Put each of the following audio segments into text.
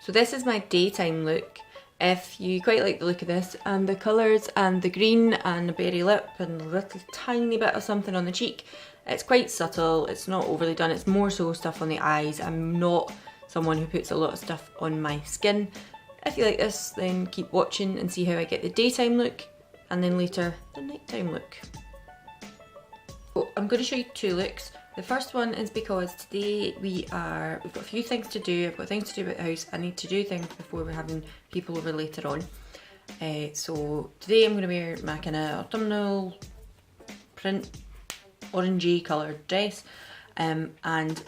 So this is my daytime look. If you quite like the look of this and the colours and the green and the berry lip and a little tiny bit of something on the cheek, it's quite subtle, it's not overly done, it's more so stuff on the eyes. I'm not someone who puts a lot of stuff on my skin. If you like this, then keep watching and see how I get the daytime look and then later the nighttime look. So I'm going to show you two looks. The first one is because today we've got a few things to do. I've got things to do about the house. I need to do things before we're having people over later on. So today I'm going to wear my kind of autumnal print orangey coloured dress, and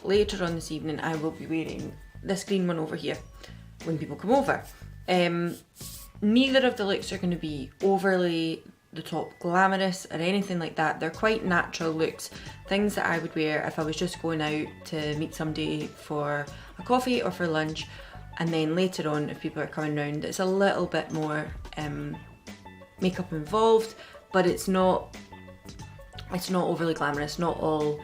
later on this evening I will be wearing this green one over here when people come over. Neither of the looks are going to be overly the top glamorous or anything like that. They're quite natural looks, things that I would wear if I was just going out to meet somebody for a coffee or for lunch, and then later on if people are coming round it's a little bit more makeup involved, but it's not overly glamorous, not all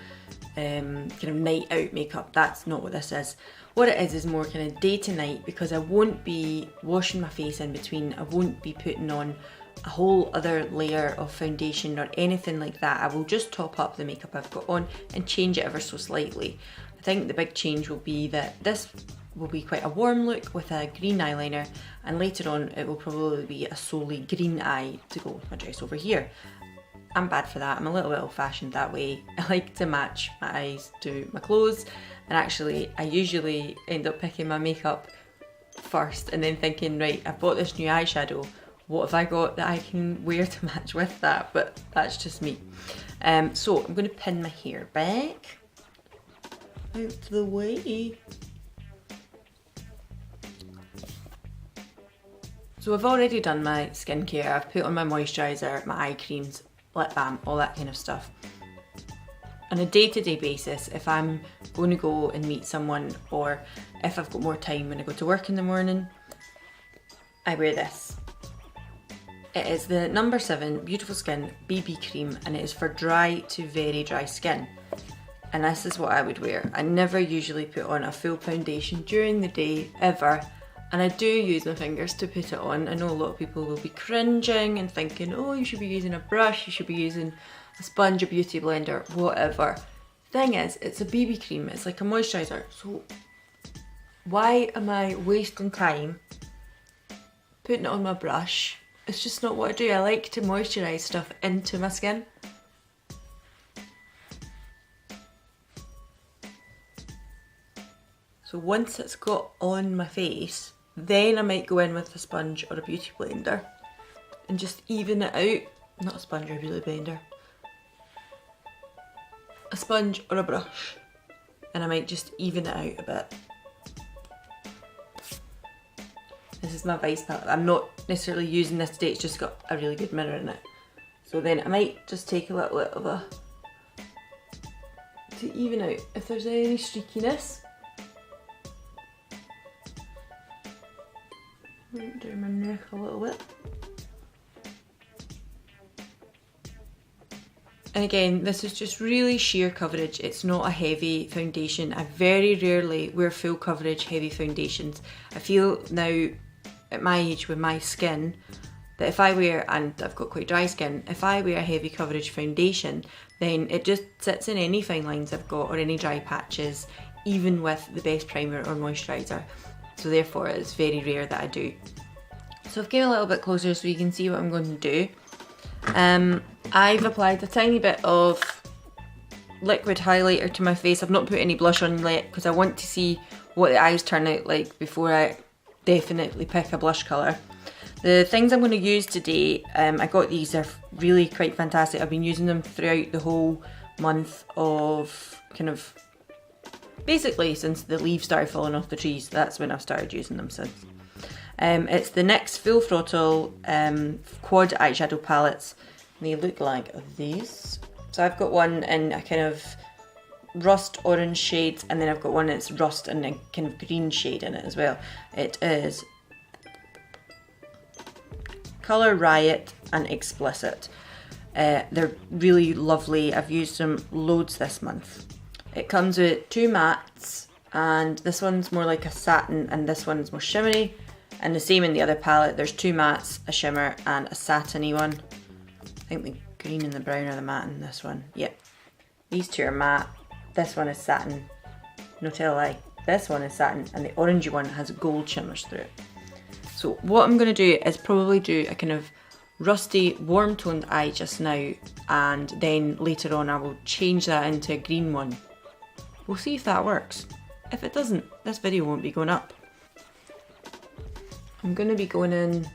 kind of night out makeup. That's not what this is. What it is more kind of day to night, because I won't be washing my face in between, I won't be putting on a whole other layer of foundation or anything like that. I will just top up the makeup I've got on and change it ever so slightly. I think the big change will be that this will be quite a warm look with a green eyeliner, and later on it will probably be a solely green eye to go with my dress over here. I'm bad for that, I'm a little bit old fashioned that way. I like to match my eyes to my clothes, and actually I usually end up picking my makeup first and then thinking, right, I've bought this new eyeshadow, what have I got that I can wear to match with that? But that's just me. So I'm going to pin my hair back out the way. So I've already done my skincare. I've put on my moisturiser, my eye creams, lip balm, all that kind of stuff. On a day-to-day basis, if I'm going to go and meet someone, or if I've got more time when I go to work in the morning, I wear this. It is the number 7 Beautiful Skin BB cream, and it is for dry to very dry skin. And this is what I would wear. I never usually put on a full foundation during the day, ever. And I do use my fingers to put it on. I know a lot of people will be cringing and thinking, oh, you should be using a brush, you should be using a sponge, a beauty blender, whatever. Thing is, it's a BB cream, it's like a moisturiser. So why am I wasting time putting it on my brush? It's just not what I do. I like to moisturise stuff into my skin. So once it's got on my face, then I might go in with a sponge or a beauty blender and just even it out. Not a sponge or a beauty blender. A sponge or a brush. And I might just even it out a bit. This is my Vice palette. I'm not necessarily using this today, it's just got a really good mirror in it. So then I might just take a little bit of a, to even out if there's any streakiness. Right down my neck a little bit. And again, this is just really sheer coverage. It's not a heavy foundation. I very rarely wear full coverage heavy foundations. I feel now at my age with my skin that if I wear, and I've got quite dry skin, if I wear a heavy coverage foundation, then it just sits in any fine lines I've got or any dry patches, even with the best primer or moisturiser. So therefore it's very rare that I do. So I've came a little bit closer so you can see what I'm going to do. I've applied a tiny bit of liquid highlighter to my face. I've not put any blush on yet because I want to see what the eyes turn out like before I definitely pick a blush colour. The things I'm going to use today, I got these, they're really quite fantastic. I've been using them throughout the whole month of kind of, basically since the leaves started falling off the trees. That's when I've started using them since. It's the NYX Full Throttle quad eyeshadow palettes. They look like these. So I've got one in a kind of rust orange shade, and then I've got one that's rust and a kind of green shade in it as well. It is Colour Riot and Explicit. They're really lovely. I've used them loads this month. It comes with 2 mattes and this one's more like a satin and this one's more shimmery. And the same in the other palette, there's two mattes, a shimmer and a satiny one. I think the green and the brown are the matte in this one. Yep. These two are matte, this one is satin, no tell a lie, this one is satin, and the orangey one has gold shimmers through it. So what I'm going to do is probably do a kind of rusty warm toned eye just now, and then later on I will change that into a green one. We'll see if that works. If it doesn't, this video won't be going up. I'm going to be going in,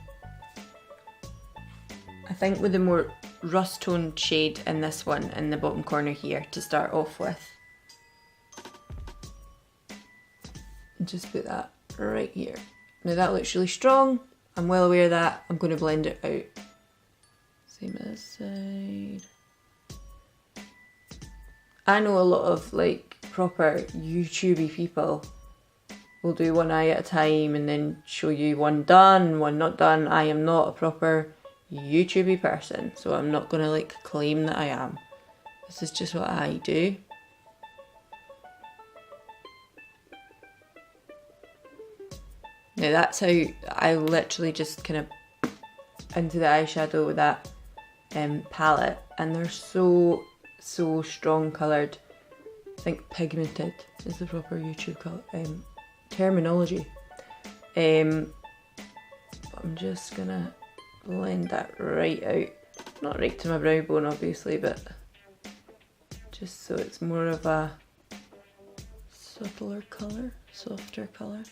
I think, with the more rust toned shade in this one in the bottom corner here to start off with. And just put that right here. Now that looks really strong. I'm well aware of that. I'm going to blend it out. Same as this side. I know a lot of like proper YouTubey people will do one eye at a time and then show you one done, one not done. I am not a proper YouTubey person, so I'm not gonna like claim that I am. This is just what I do. Now that's how I literally just kind of into the eyeshadow with that palette, and they're so strong coloured. I think pigmented is the proper YouTube terminology. I'm just gonna blend that right out, not right to my brow bone obviously, but just so it's more of a subtler colour, softer colour.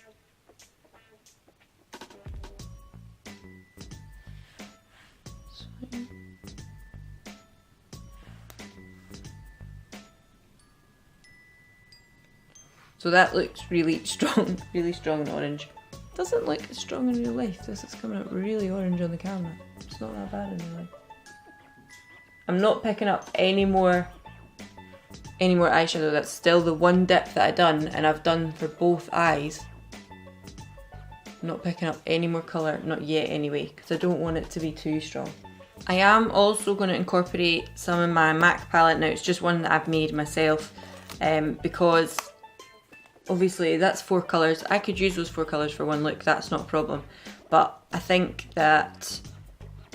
So that looks really strong in orange. Doesn't look as strong in real life. This is coming out really orange on the camera. It's not that bad in real life. I'm not picking up any more eyeshadow. That's still the one dip that I've done, and I've done for both eyes. I'm not picking up any more colour, not yet anyway, because I don't want it to be too strong. I am also going to incorporate some of my MAC palette. Now it's just one that I've made myself, because obviously that's 4 colours. I could use those 4 colours for one look, that's not a problem. But I think that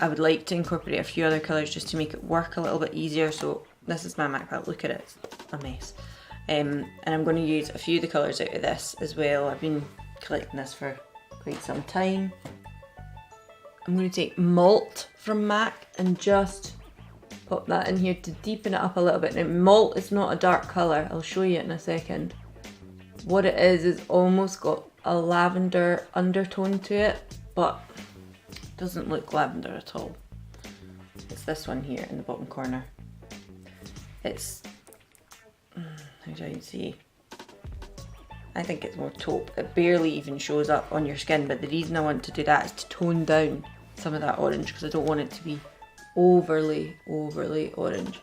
I would like to incorporate a few other colours just to make it work a little bit easier. So this is my MAC palette, look at it, it's a mess. And I'm going to use a few of the colours out of this as well. I've been collecting this for quite some time. I'm going to take Malt from MAC and just pop that in here to deepen it up a little bit. Now Malt is not a dark colour, I'll show you in a second. What it is almost got a lavender undertone to it, but it doesn't look lavender at all. It's this one here in the bottom corner. It's, how do I say? I think it's more taupe. It barely even shows up on your skin, but the reason I want to do that is to tone down some of that orange, because I don't want it to be overly orange.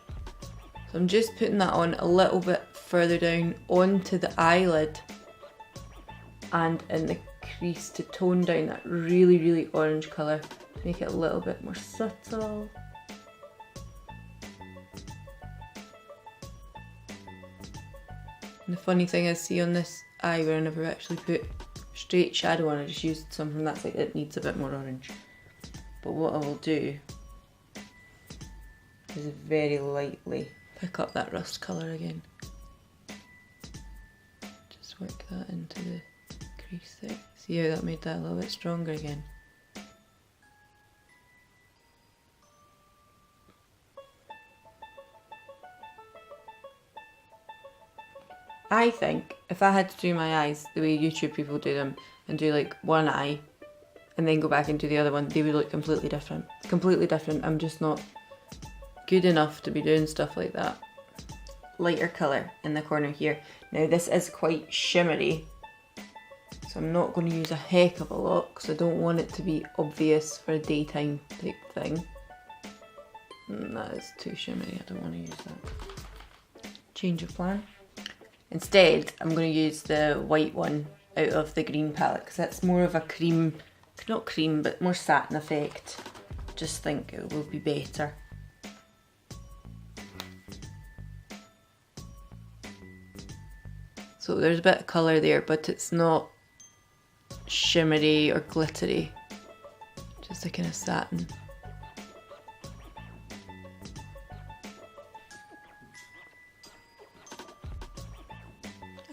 So I'm just putting that on a little bit further down onto the eyelid and in the crease to tone down that really orange colour, to make it a little bit more subtle. And the funny thing is, see on this eye where I never actually put straight shadow on, I just used some from that side, it needs a bit more orange. But what I will do is very lightly pick up that rust colour again. Just work that into the crease there. See how that made that a little bit stronger again? I think if I had to do my eyes the way YouTube people do them and do like one eye and then go back into the other one, they would look completely different. Completely different. I'm just not good enough to be doing stuff like that. Lighter colour in the corner here. Now this is quite shimmery, so I'm not going to use a heck of a lot because I don't want it to be obvious for a daytime type thing. That is too shimmery, I don't want to use that. Change of plan. Instead, I'm going to use the white one out of the green palette because that's more of a cream, not cream, but more satin effect. Just think it will be better. So there's a bit of colour there, but it's not shimmery or glittery. Just a kind of satin.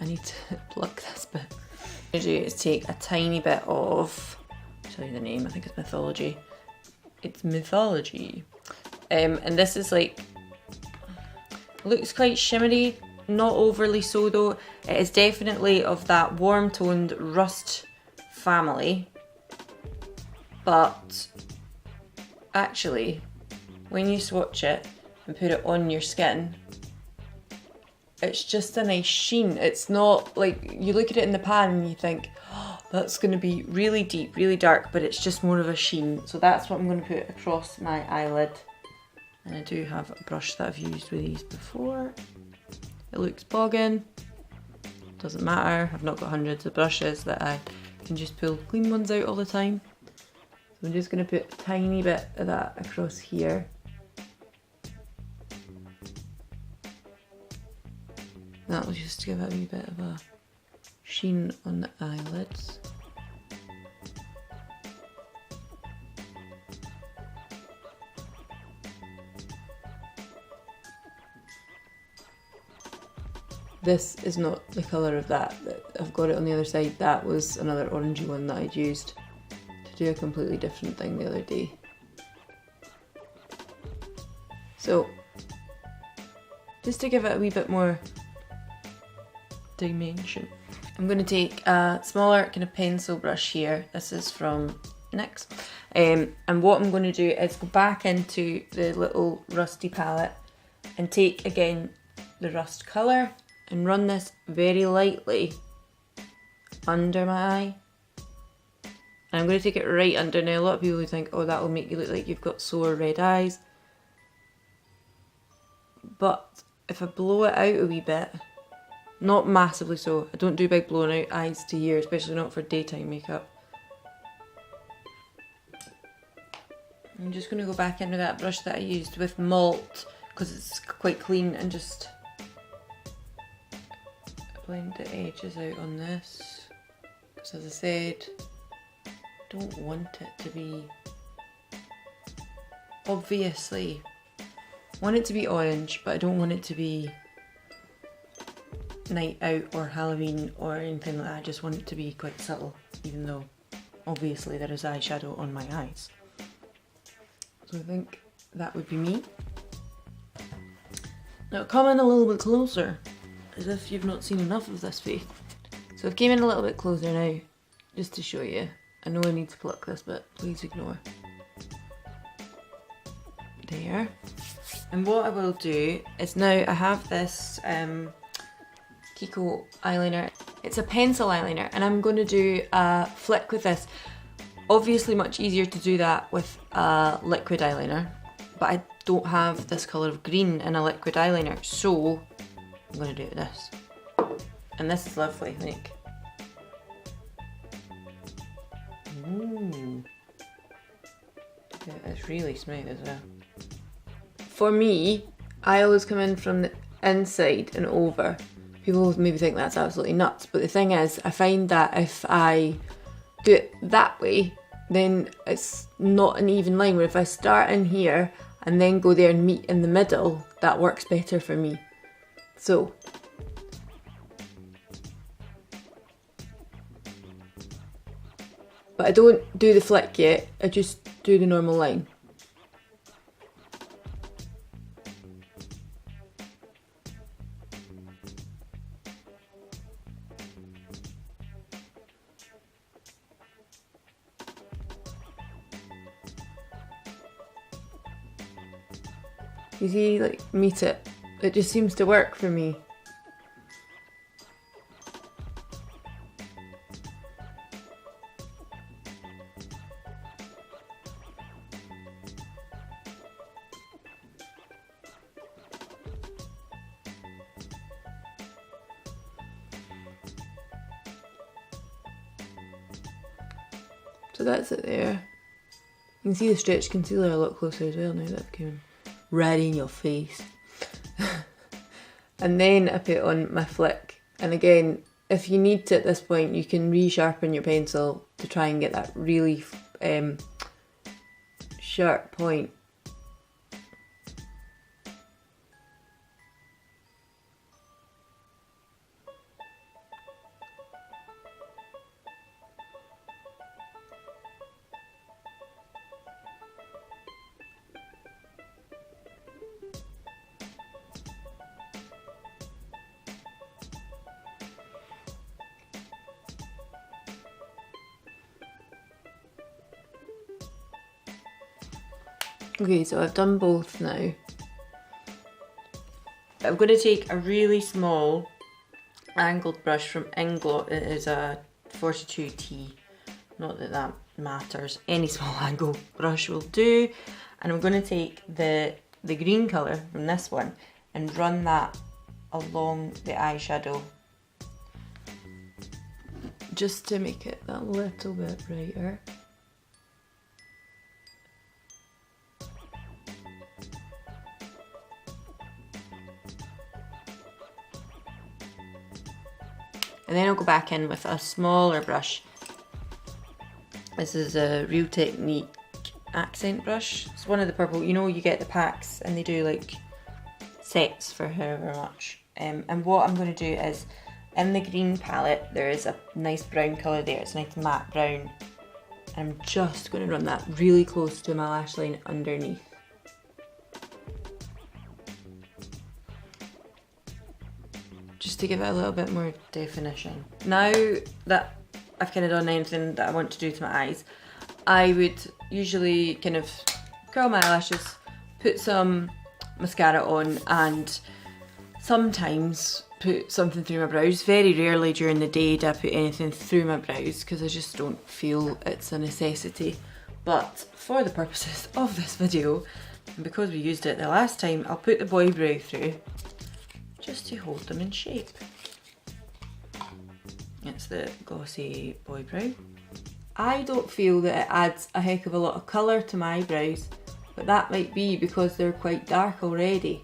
I need to pluck this bit. What I'm going to do is take a tiny bit of, I'll tell you the name, I think it's Mythology. It's Mythology. And this is like, looks quite shimmery, not overly so though. It is definitely of that warm toned rust family. But actually, when you swatch it and put it on your skin, it's just a nice sheen. It's not like, you look at it in the pan and you think, oh, that's going to be really deep, really dark, but it's just more of a sheen. So that's what I'm going to put across my eyelid. And I do have a brush that I've used with these before. It looks bogging, doesn't matter. I've not got hundreds of brushes that I can just pull clean ones out all the time. So I'm just going to put a tiny bit of that across here. That will just give it a wee bit of a sheen on the eyelids. This is not the colour of that. I've got it on the other side. That was another orangey one that I'd used to do a completely different thing the other day. So, just to give it a wee bit more dimension, I'm going to take a smaller kind of pencil brush here. This is from NYX. And what I'm going to do is go back into the little rusty palette and take again the rust colour and run this very lightly under my eye. And I'm going to take it right under. Now a lot of people would think, oh, that will make you look like you've got sore red eyes. But if I blow it out a wee bit, not massively so, I don't do big blown out eyes to here, especially not for daytime makeup. I'm just going to go back into that brush that I used with Malt because it's quite clean, and just blend the edges out on this. Because as I said, I don't want it to be, obviously, I want it to be orange, but I don't want it to be night out or Halloween or anything like that. I just want it to be quite subtle, even though obviously there is eyeshadow on my eyes. So I think that would be me. Now come in a little bit closer, as if you've not seen enough of this face. So I've came in a little bit closer now, just to show you. I know I need to pluck this bit, please ignore. There. And what I will do is, now I have this Kiko eyeliner. It's a pencil eyeliner, and I'm going to do a flick with this. Obviously much easier to do that with a liquid eyeliner, but I don't have this colour of green in a liquid eyeliner, so I'm going to do it with this. And this is lovely, I think. Ooh. Yeah, it's really smooth as well. For me, I always come in from the inside and over. People maybe think that's absolutely nuts, but the thing is, I find that if I do it that way, then it's not an even line, where if I start in here and then go there and meet in the middle, that works better for me. So, but I don't do the flick yet, I just do the normal line. You see, like, meet it. It just seems to work for me. So that's it there. You can see the stretch concealer a lot closer as well now that I've come right in your face. And then I put on my flick And again, if you need to at this point, you can resharpen your pencil to try and get that really sharp point. Okay, so I've done both now. I'm going to take a really small angled brush from Inglot. It is a 42T. Not that that matters. Any small angle brush will do. And I'm going to take the green colour from this one and run that along the eyeshadow. Just to make it a little bit brighter. And then I'll go back in with a smaller brush. This is a Real Technique accent brush. It's one of the purple, you know, you get the packs and they do like sets for however much. And what I'm going to do is, in the green palette, there is a nice brown colour there. It's a nice matte brown. I'm just going to run that really close to my lash line underneath. Just to give it a little bit more definition. Now that I've kind of done anything that I want to do to my eyes, I would usually kind of curl my eyelashes, put some mascara on, and sometimes put something through my brows. Very rarely during the day do I put anything through my brows because I just don't feel it's a necessity. But for the purposes of this video, and because we used it the last time, I'll put the boy brow through just to hold them in shape. It's the glossy boy brow. I don't feel that it adds a heck of a lot of colour to my eyebrows, but that might be because they're quite dark already.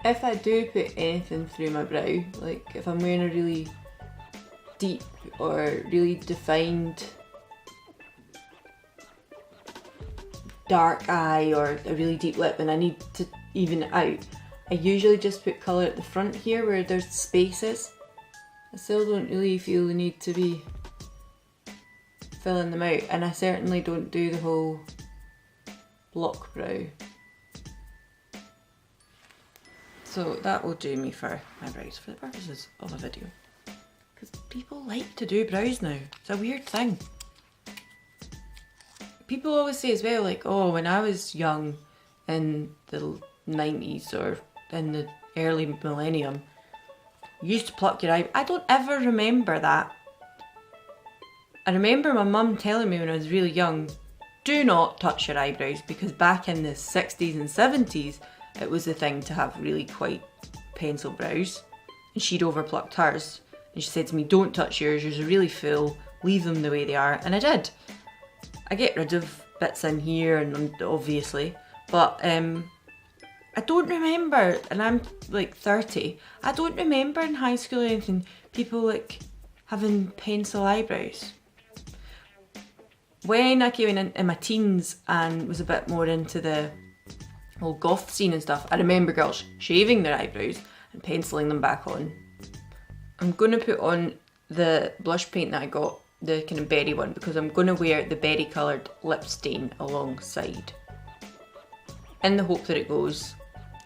If I do put anything through my brow, like if I'm wearing a really deep or really defined dark eye or a really deep lip and I need to even it out, I usually just put colour at the front here where there's spaces. I still don't really feel the need to be filling them out, and I certainly don't do the whole block brow. So that will do me for my brows for the purposes of a video. Because people like to do brows now. It's a weird thing. People always say as well, like, oh, when I was young in the 90s or in the early millennium, you used to pluck your eye. I don't ever remember that. I remember my mum telling me when I was really young, do not touch your eyebrows, because back in the 60s and 70s, it was the thing to have really quite pencil brows. And she'd overplucked hers. And she said to me, don't touch yours are really full, leave them the way they are. And I did. I get rid of bits in here, and obviously, but I don't remember, and I'm like 30, I don't remember in high school or anything, people like having pencil eyebrows. When I came in my teens and was a bit more into the whole goth scene and stuff, I remember girls shaving their eyebrows and penciling them back on. I'm going to put on the blush paint that I got, the kind of berry one, because I'm going to wear the berry coloured lip stain alongside. In the hope that it goes.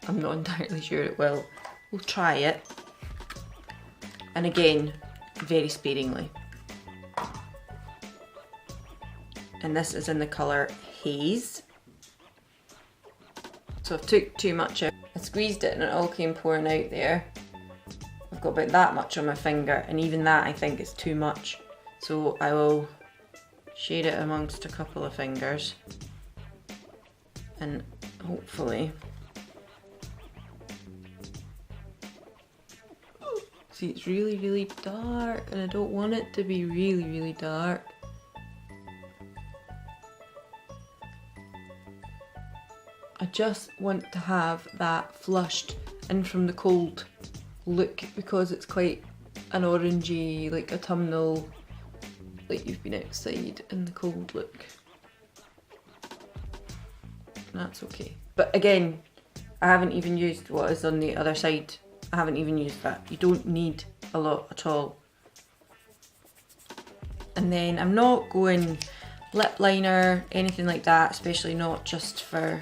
I'm not entirely sure it will. We'll try it. And again, very sparingly. And this is in the colour Haze. So I've took too much out. I squeezed it and it all came pouring out there. I've got about that much on my finger, and even that I think is too much. So I will shade it amongst a couple of fingers and hopefully, see, it's really, really dark and I don't want it to be really, really dark. just want to have that flushed in from the cold look because it's quite an orangey, like autumnal, like you've been outside in the cold look. That's okay. But again, I haven't even used what is on the other side. I haven't even used that. You don't need a lot at all. And then I'm not going lip liner, anything like that, especially not just for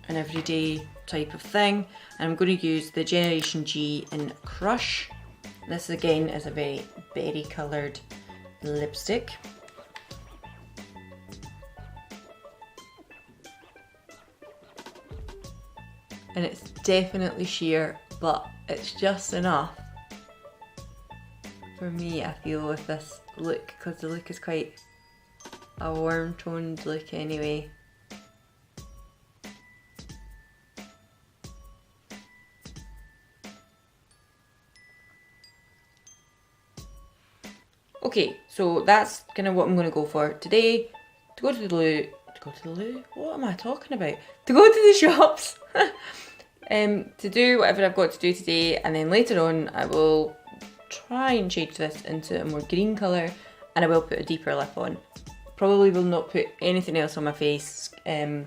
an everyday type of thing. And I'm going to use the Generation G in Crush. This again is a very berry coloured lipstick. And it's definitely sheer, but it's just enough for me, I feel, with this look, because the look is quite a warm toned look anyway. Okay, so that's kind of what I'm going to go for today. To go to the loo, what am I talking about? To go to the shops, to do whatever I've got to do today, and then later on I will try and change this into a more green colour, and I will put a deeper lip on. Probably will not put anything else on my face. The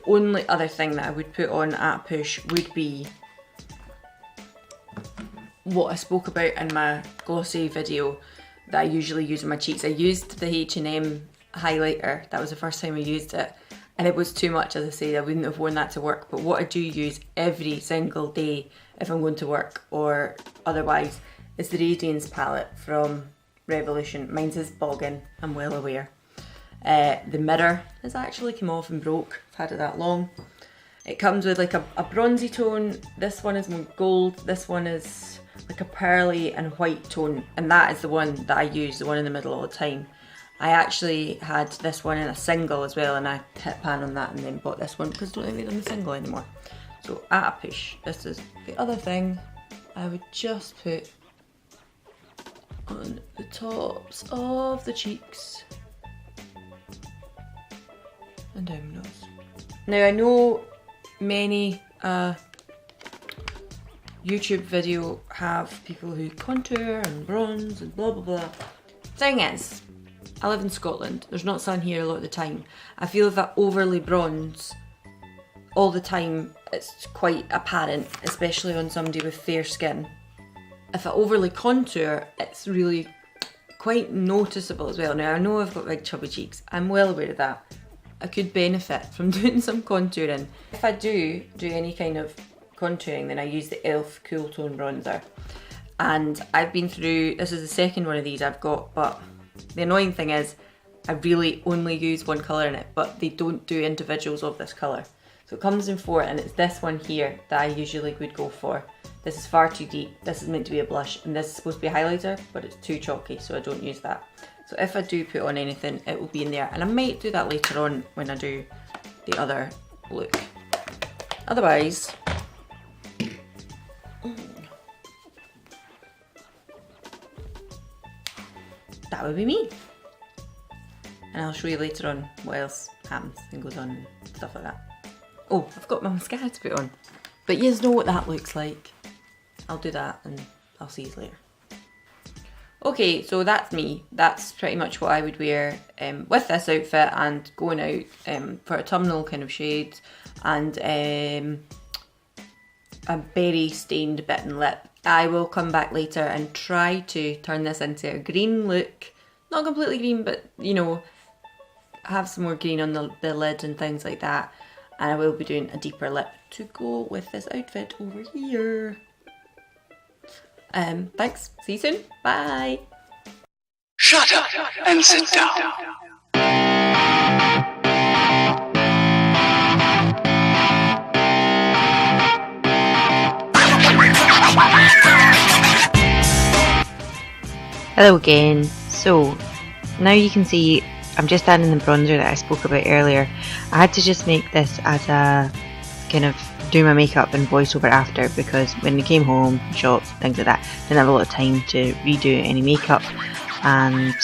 only other thing that I would put on at a push would be what I spoke about in my glossy video that I usually use on my cheeks. I used the H&M highlighter. That was the first time I used it, and it was too much, as I say. I wouldn't have worn that to work, but what I do use every single day if I'm going to work or otherwise is the Radiance palette from Revolution. Mine's is bogging, I'm well aware. The mirror has actually come off and broke. I've had it that long. It comes with like a bronzy tone. This one is more gold. This one is like a pearly and white tone, and that is the one that I use, the one in the middle all the time. I actually had this one in a single as well, and I hit pan on that and then bought this one because I don't think they're in the single anymore. So at a push, this is the other thing I would just put on the tops of the cheeks and down my nose. Now I know many YouTube video have people who contour and bronze and blah blah blah. Thing is, I live in Scotland, there's not sun here a lot of the time. I feel if I overly bronze all the time, it's quite apparent, especially on somebody with fair skin. If I overly contour, it's really quite noticeable as well. Now I know I've got big chubby cheeks, I'm well aware of that. I could benefit from doing some contouring. If I do any kind of contouring, then I use the e.l.f. Cool Tone Bronzer. And I've been through, this is the second one of these I've got, but the annoying thing is I really only use one colour in it, but they don't do individuals of this colour. So it comes in 4, and it's this one here that I usually would go for. This is far too deep, this is meant to be a blush, and this is supposed to be a highlighter, but it's too chalky, so I don't use that. So if I do put on anything, it will be in there, and I might do that later on when I do the other look. Otherwise, that would be me. And I'll show you later on what else happens and goes on and stuff like that. Oh, I've got my mascara to put on. But you know what that looks like. I'll do that and I'll see you later. Okay, so that's me. That's pretty much what I would wear with this outfit and going out for autumnal kind of shades and a berry stained bitten lip. I will come back later and try to turn this into a green look. Not completely green, but you know, have some more green on the lid and things like that. And I will be doing a deeper lip to go with this outfit over here. Thanks, see you soon, bye! Shut up and sit down. Hello again. So now you can see I'm just adding the bronzer that I spoke about earlier. I had to just make this as a kind of do my makeup and voiceover after, because when I came home, shops, things like that, didn't have a lot of time to redo any makeup, and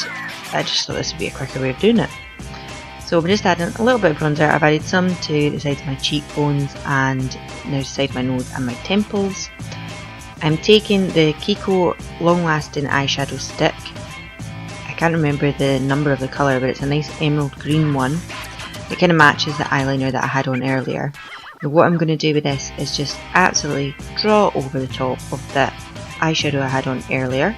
I just thought this would be a quicker way of doing it. So I'm just adding a little bit of bronzer. I've added some to the sides of my cheekbones and now the side of my nose and my temples. I'm taking the Kiko long lasting eyeshadow stick. I can't remember the number of the colour, but it's a nice emerald green one. It kind of matches the eyeliner that I had on earlier. Now what I'm going to do with this is just absolutely draw over the top of the eyeshadow I had on earlier.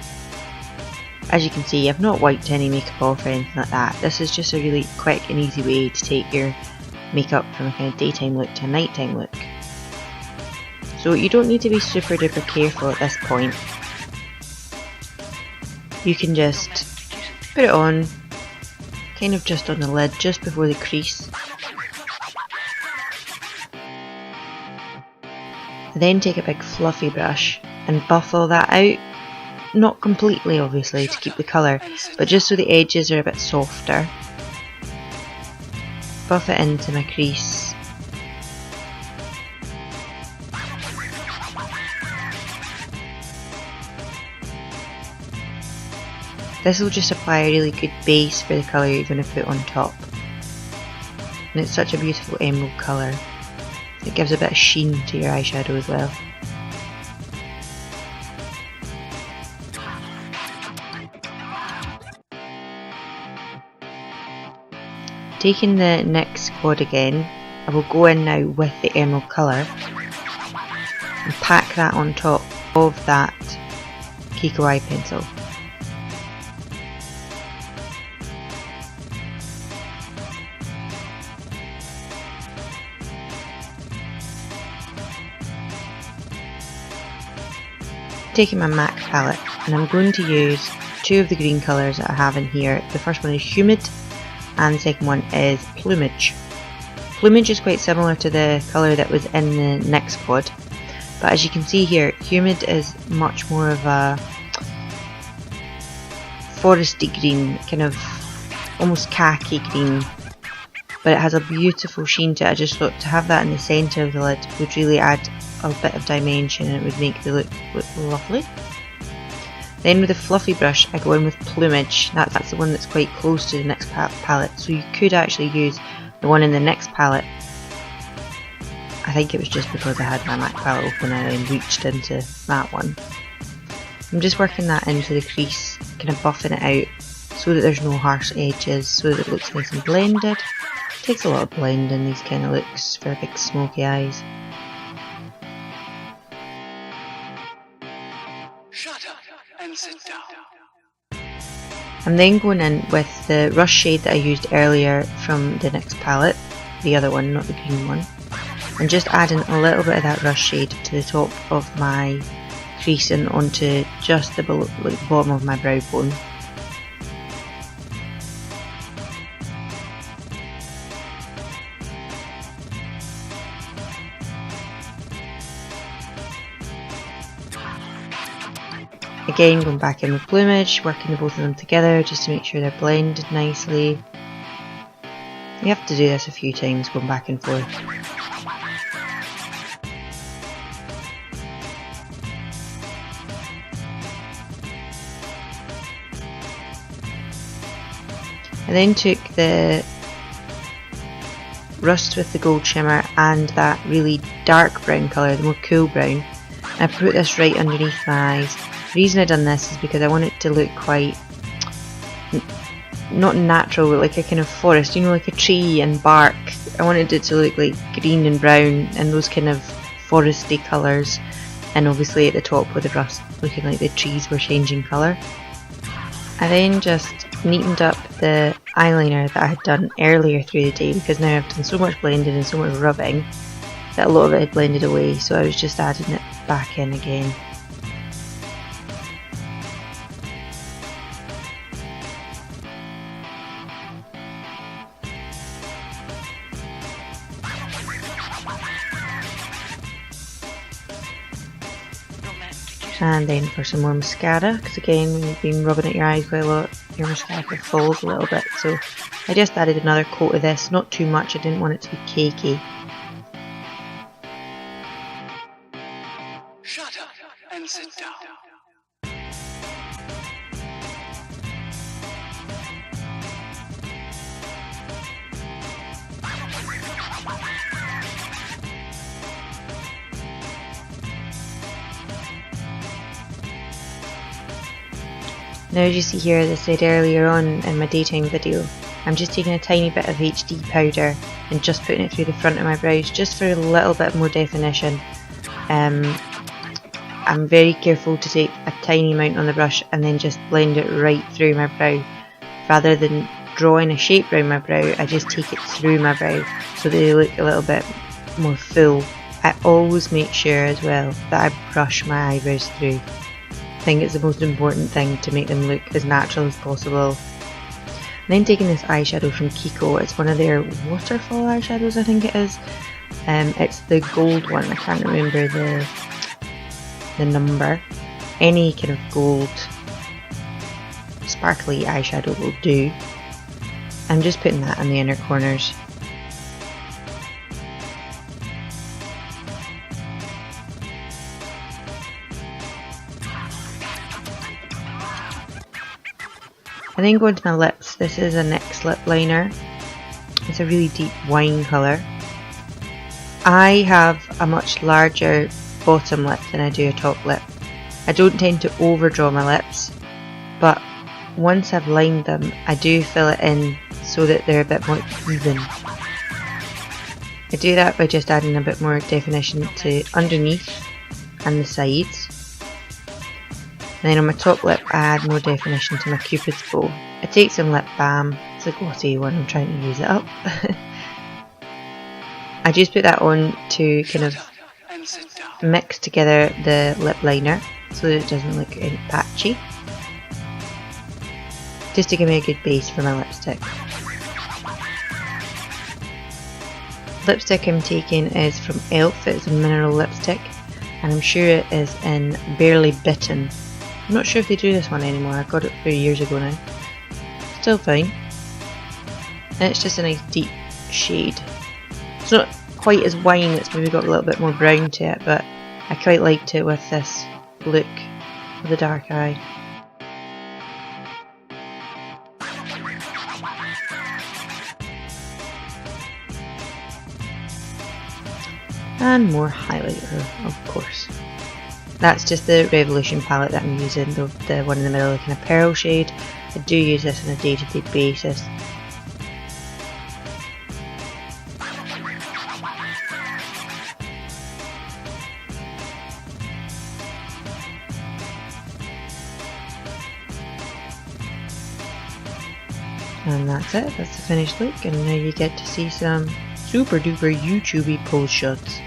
As you can see, I've not wiped any makeup off or anything like that. This is just a really quick and easy way to take your makeup from a kind of daytime look to a nighttime look. So you don't need to be super duper careful at this point. You can just put it on, kind of just on the lid, just before the crease. Then take a big fluffy brush and buff all that out. Not completely obviously to keep the colour, but just so the edges are a bit softer. Buff it into my crease. This will just apply a really good base for the colour you're going to put on top. And it's such a beautiful emerald colour. It gives a bit of sheen to your eyeshadow as well. Taking the NYX quad again, I will go in now with the emerald colour and pack that on top of that Kiko eye pencil. Taking my MAC palette, and I'm going to use two of the green colours that I have in here. The first one is Humid and the second one is Plumage. Plumage is quite similar to the colour that was in the NYX quad, but as you can see here, Humid is much more of a foresty green, kind of almost khaki green, but it has a beautiful sheen to it. I just thought to have that in the centre of the lid would really add a bit of dimension and it would make the look lovely. Then with a fluffy brush I go in with Plumage. That's the one that's quite close to the NYX palette, so you could actually use the one in the NYX palette. I think it was just because I had my MAC palette open and I then reached into that one. I'm just working that into the crease, kind of buffing it out so that there's no harsh edges, so that it looks nice and blended. It takes a lot of blending these kind of looks for big smoky eyes. Shut up and sit down. I'm then going in with the Rush shade that I used earlier from the NYX palette, the other one, not the green one, and just adding a little bit of that Rush shade to the top of my crease and onto just the bottom of my brow bone. Again, going back in with Plumage, working the both of them together just to make sure they're blended nicely. You have to do this a few times, going back and forth. I then took the Rust with the gold shimmer and that really dark brown colour, the more cool brown, and I put this right underneath my eyes. The reason I've done this is because I want it to look quite, not natural, but like a kind of forest, you know, like a tree and bark. I wanted it to look like green and brown and those kind of foresty colours, and obviously at the top with the rust looking like the trees were changing colour. I then just neatened up the eyeliner that I had done earlier through the day, because now I've done so much blending and so much rubbing that a lot of it had blended away, so I was just adding it back in again. And then for some more mascara, because again when you've been rubbing at your eyes quite a lot, your mascara falls a little bit, so I just added another coat of this, not too much, I didn't want it to be cakey. Shut up and sit down. Now as you see here, as I said earlier on in my daytime video, I'm just taking a tiny bit of HD powder and just putting it through the front of my brows just for a little bit more definition. I'm very careful to take a tiny amount on the brush and then just blend it right through my brow. Rather than drawing a shape around my brow, I just take it through my brow so they look a little bit more full. I always make sure as well that I brush my eyebrows through. I think it's the most important thing to make them look as natural as possible. And then taking this eyeshadow from Kiko, it's one of their waterfall eyeshadows, I think it is. It's the gold one, I can't remember the number. Any kind of gold sparkly eyeshadow will do. I'm just putting that on the inner corners. And then going to my lips, this is a NYX lip liner. It's a really deep wine colour. I have a much larger bottom lip than I do a top lip. I don't tend to overdraw my lips, but once I've lined them, I do fill it in so that they're a bit more even. I do that by just adding a bit more definition to underneath and the sides. And then on my top lip, I add more definition to my Cupid's bow. I take some lip balm, it's a glossy one, I'm trying to use it up. I just put that on to kind of mix together the lip liner so that it doesn't look patchy. Just to give me a good base for my lipstick. Lipstick I'm taking is from e.l.f. It's a mineral lipstick, and I'm sure it is in Barely Bitten. I'm not sure if they do this one anymore, I got it a few years ago now. Still fine. And it's just a nice deep shade. It's not quite as wine, it's maybe got a little bit more brown to it, but I quite liked it with this look with the dark eye. And more highlighter, of course. That's just the Revolution palette that I'm using, the one in the middle, kind of pearl shade. I do use this on a day-to-day basis. And that's it, that's the finished look, and now you get to see some super duper YouTubey pose shots.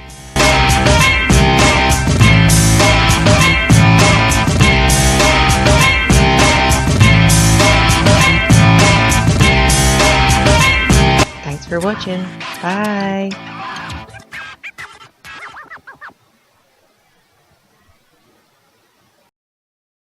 Thanks for watching. Bye.